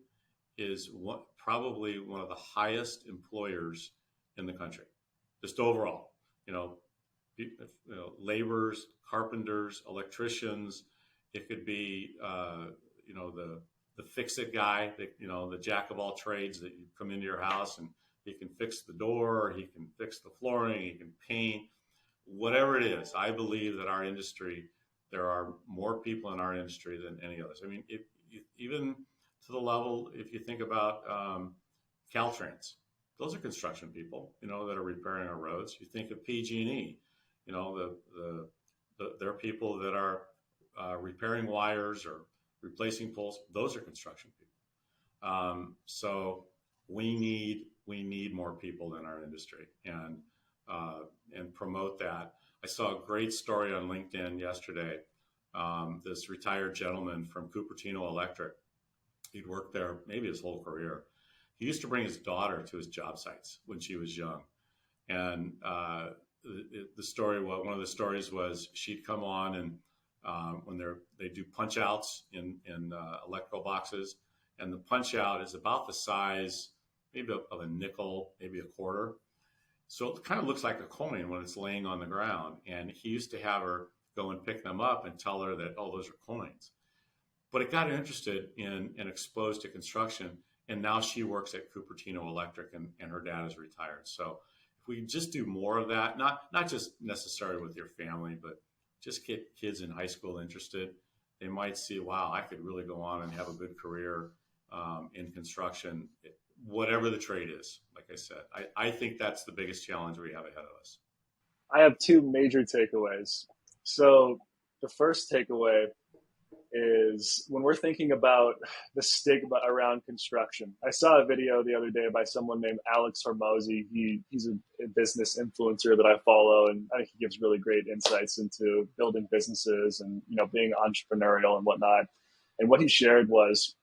is probably one of the highest employers in the country, just overall. Laborers, carpenters, electricians. It could be the fix-it guy, the jack of all trades, that you come into your house and he can fix the door, he can fix the flooring, he can paint, whatever it is. I believe that our industry, there are more people in our industry than any others. I mean, even to the level, if you think about Caltrans, those are construction people, that are repairing our roads. You think of PG&E, they're people that are repairing wires or replacing poles. Those are construction people. So we need more people in our industry and promote that. I saw a great story on LinkedIn yesterday. This retired gentleman from Cupertino Electric. He'd worked there maybe his whole career. He used to bring his daughter to his job sites when she was young. And the story, one of the stories was she'd come on and when they do punch outs in electrical boxes, and the punch out is about the size maybe of a nickel, maybe a quarter. So it kind of looks like a coin when it's laying on the ground. And he used to have her go and pick them up and tell her that, oh, those are coins. But it got her interested in and exposed to construction. And now she works at Cupertino Electric, and her dad is retired. So if we just do more of that, not just necessarily with your family, but just get kids in high school interested, they might see, wow, I could really go on and have a good career in construction, whatever the trade is. Like I said, I think that's the biggest challenge we have ahead of us. I have two major takeaways. So the first takeaway is when we're thinking about the stigma around construction. I saw a video the other day by someone named Alex Hormozy. He's a business influencer that I follow, and I think he gives really great insights into building businesses and being entrepreneurial and whatnot. And what he shared was,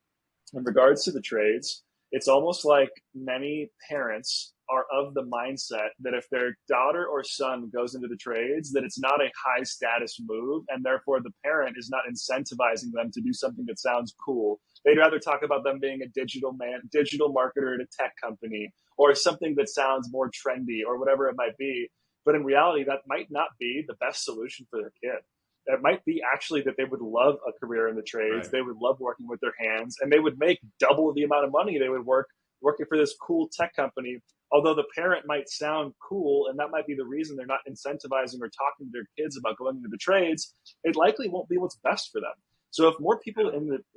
in regards to the trades, it's almost like many parents are of the mindset that if their daughter or son goes into the trades, that it's not a high status move, and therefore the parent is not incentivizing them to do something that sounds cool. They'd rather talk about them being a digital marketer at a tech company, or something that sounds more trendy, or whatever it might be. But in reality, that might not be the best solution for their kid. It might be actually that they would love a career in the trades. Right. They would love working with their hands, and they would make double the amount of money they would working for this cool tech company. Although the parent might sound cool, and that might be the reason they're not incentivizing or talking to their kids about going into the trades, it likely won't be what's best for them. So if more people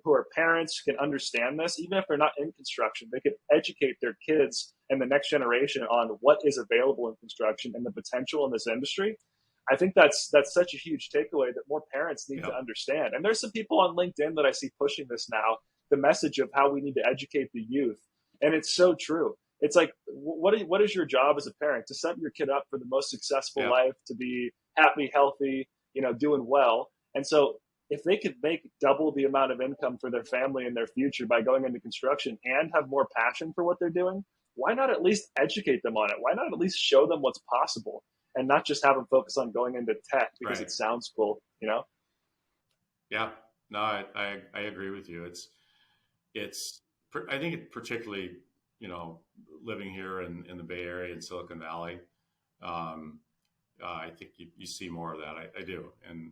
who are parents can understand this, even if they're not in construction, they could educate their kids and the next generation on what is available in construction and the potential in this industry. I think that's such a huge takeaway that more parents need to understand. And there's some people on LinkedIn that I see pushing this now, the message of how we need to educate the youth. And it's so true. It's like, what is your job as a parent? To set your kid up for the most successful life, to be happy, healthy, doing well. And so if they could make double the amount of income for their family in their future by going into construction and have more passion for what they're doing, why not at least educate them on it? Why not at least show them what's possible and not just have them focus on going into tech because it sounds cool, Yeah, no, I agree with you. I think it particularly, living here in the Bay Area in Silicon Valley, I think you see more of that. I do. And,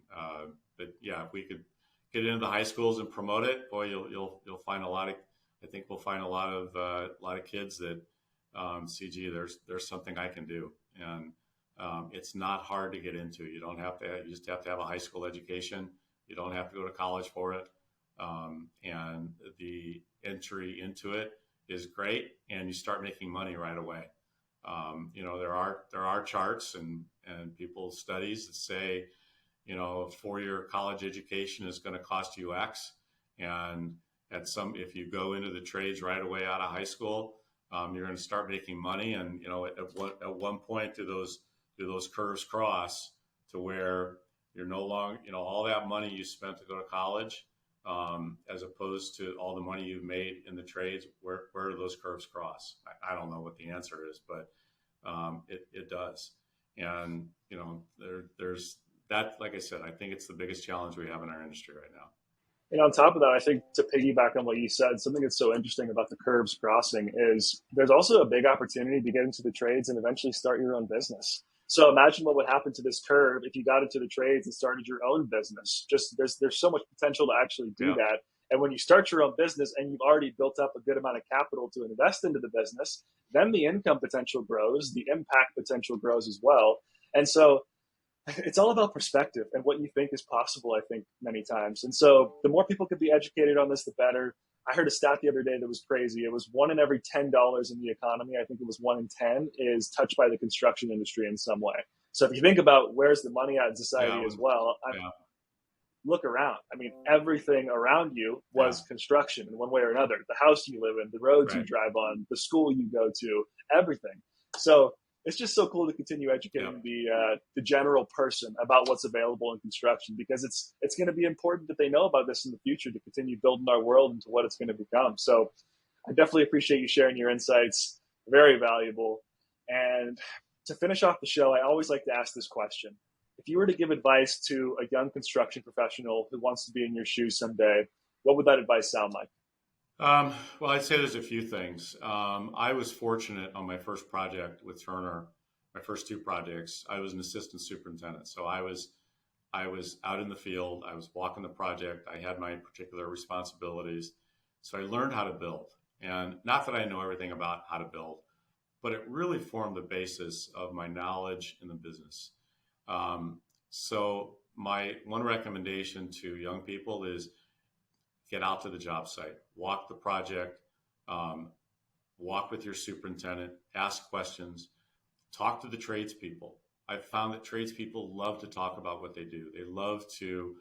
but yeah, if we could get into the high schools and promote it, boy, you'll find I think we'll find a lot of kids that, see, gee, there's something I can do. And, it's not hard to get into. You just have to have a high school education. You don't have to go to college for it. And the entry into it is great, and you start making money right away. There are charts and people's studies that say, a 4-year college education is going to cost you X, and if you go into the trades right away out of high school, you're going to start making money. And at one point do those curves cross to where you're no longer, all that money you spent to go to college, as opposed to all the money you've made in the trades, where do those curves cross? I don't know what the answer is, but it does. And, there's that, like I said, I think it's the biggest challenge we have in our industry right now. And on top of that, I think to piggyback on what you said, something that's so interesting about the curves crossing is there's also a big opportunity to get into the trades and eventually start your own business. So imagine what would happen to this curve if you got into the trades and started your own business. Just there's so much potential to actually do that. And when you start your own business and you've already built up a good amount of capital to invest into the business, then the income potential grows, the impact potential grows as well. And so it's all about perspective and what you think is possible, I think, many times. And so the more people could be educated on this, the better. I heard a stat the other day that was crazy. It was 1 in every $10 in the economy, I think it was 1 in 10, is touched by the construction industry in some way. So if you think about where's the money at in society as well, look around. I mean, everything around you was construction in one way or another. The house you live in, the roads you drive on, the school you go to, everything. So it's just so cool to continue educating the general person about what's available in construction, because it's going to be important that they know about this in the future to continue building our world into what it's going to become. So I definitely appreciate you sharing your insights. Very valuable. And to finish off the show, I always like to ask this question. If you were to give advice to a young construction professional who wants to be in your shoes someday, what would that advice sound like? Well, I'd say there's a few things. I was fortunate on my first project with Turner, my first 2 projects. I was an assistant superintendent. So I was out in the field. I was walking the project. I had my particular responsibilities. So I learned how to build. And not that I know everything about how to build, but it really formed the basis of my knowledge in the business. So my one recommendation to young people is get out to the job site, walk the project, walk with your superintendent, ask questions, talk to the tradespeople. I've found that tradespeople love to talk about what they do. They love to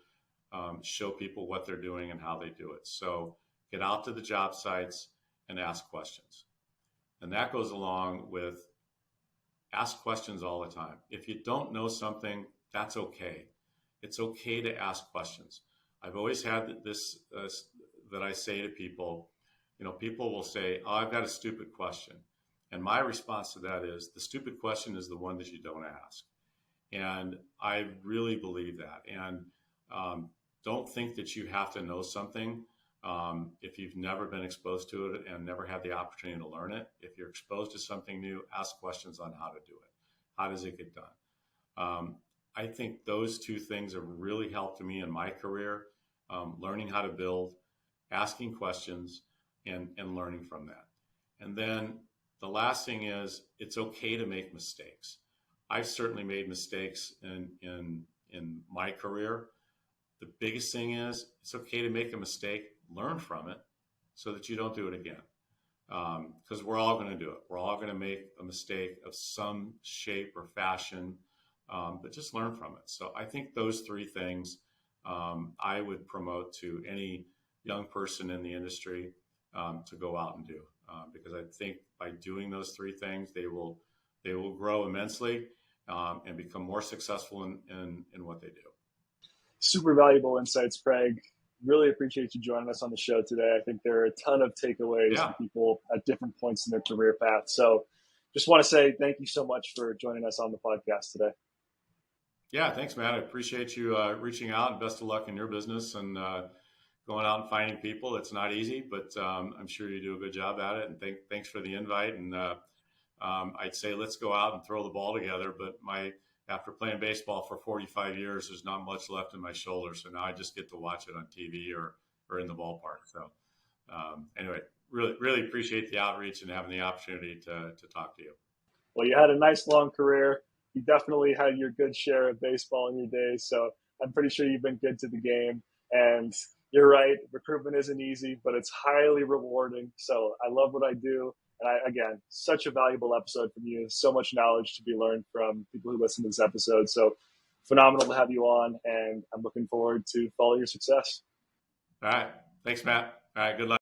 show people what they're doing and how they do it. So get out to the job sites and ask questions. And that goes along with ask questions all the time. If you don't know something, that's okay. It's okay to ask questions. I've always had this that I say to people, people will say, oh, I've got a stupid question. And my response to that is the stupid question is the one that you don't ask. And I really believe that. And don't think that you have to know something if you've never been exposed to it and never had the opportunity to learn it. If you're exposed to something new, ask questions on how to do it. How does it get done? I think those two things have really helped me in my career, learning how to build, asking questions, and learning from that. And then the last thing is it's okay to make mistakes. I've certainly made mistakes in my career. The biggest thing is it's okay to make a mistake, learn from it so that you don't do it again. Because we're all going to do it. We're all going to make a mistake of some shape or fashion, but just learn from it. So I think those three things I would promote to any young person in the industry to go out and do. Because I think by doing those three things, they will grow immensely and become more successful in what they do. Super valuable insights, Craig. Really appreciate you joining us on the show today. I think there are a ton of takeaways for people at different points in their career path. So just want to say thank you so much for joining us on the podcast today. Yeah, thanks, Matt. I appreciate you reaching out, and best of luck in your business and going out and finding people. It's not easy, but I'm sure you do a good job at it. And thanks for the invite. And I'd say let's go out and throw the ball together. But after playing baseball for 45 years, there's not much left in my shoulder. So now I just get to watch it on TV or in the ballpark. So anyway, really appreciate the outreach and having the opportunity to talk to you. Well, you had a nice long career. You definitely had your good share of baseball in your days. So I'm pretty sure you've been good to the game. And you're right, recruitment isn't easy, but it's highly rewarding. So I love what I do. And again, such a valuable episode from you. So much knowledge to be learned from people who listen to this episode. So phenomenal to have you on, and I'm looking forward to follow your success. All right. Thanks, Matt. All right. Good luck.